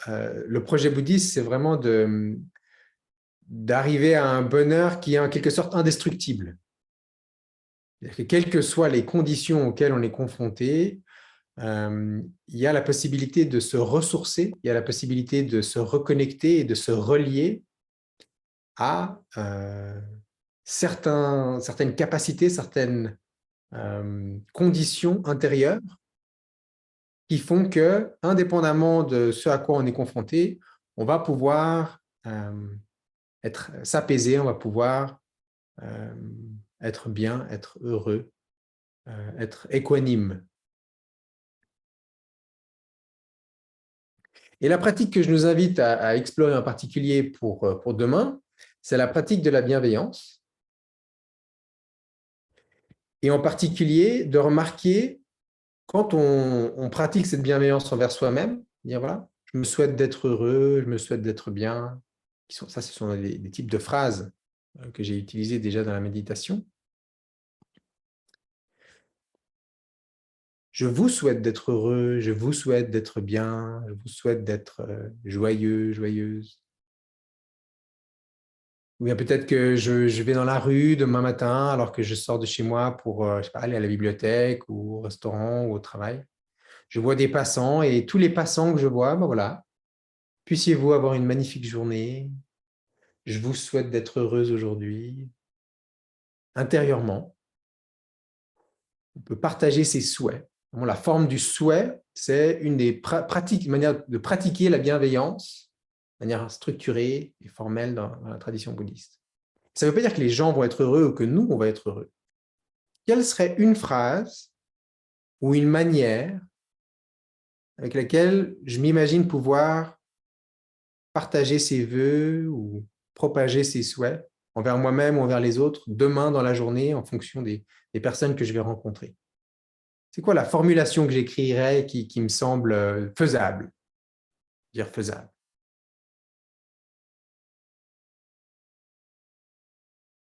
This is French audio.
le projet bouddhiste, c'est vraiment d'arriver à un bonheur qui est en quelque sorte indestructible. C'est-à-dire que quelles que soient les conditions auxquelles on est confronté, il y a la possibilité de se ressourcer, il y a la possibilité de se reconnecter et de se relier à certaines capacités, certaines conditions intérieures qui font que, indépendamment de ce à quoi on est confronté, on va pouvoir s'apaiser, on va pouvoir être bien, être heureux, être équanime. Et la pratique que je nous invite à explorer en particulier pour demain, c'est la pratique de la bienveillance. Et en particulier, de remarquer quand on pratique cette bienveillance envers soi-même, dire voilà, je me souhaite d'être heureux, je me souhaite d'être bien. Ça, ce sont des types de phrases que j'ai utilisées déjà dans la méditation. Je vous souhaite d'être heureux, je vous souhaite d'être bien, je vous souhaite d'être joyeux, joyeuse. Ou bien peut-être que je vais dans la rue demain matin alors que je sors de chez moi pour je sais pas, aller à la bibliothèque ou au restaurant ou au travail. Je vois des passants et tous les passants que je vois, ben voilà, puissiez-vous avoir une magnifique journée. Je vous souhaite d'être heureuse aujourd'hui. Intérieurement, on peut partager ses souhaits. La forme du souhait, c'est une des manières de pratiquer la bienveillance de manière structurée et formelle dans la tradition bouddhiste. Ça ne veut pas dire que les gens vont être heureux ou que nous, on va être heureux. Quelle serait une phrase ou une manière avec laquelle je m'imagine pouvoir partager ses vœux ou propager ses souhaits envers moi-même ou envers les autres demain dans la journée en fonction des personnes que je vais rencontrer? C'est quoi la formulation que j'écrirais qui me semble faisable? Dire faisable.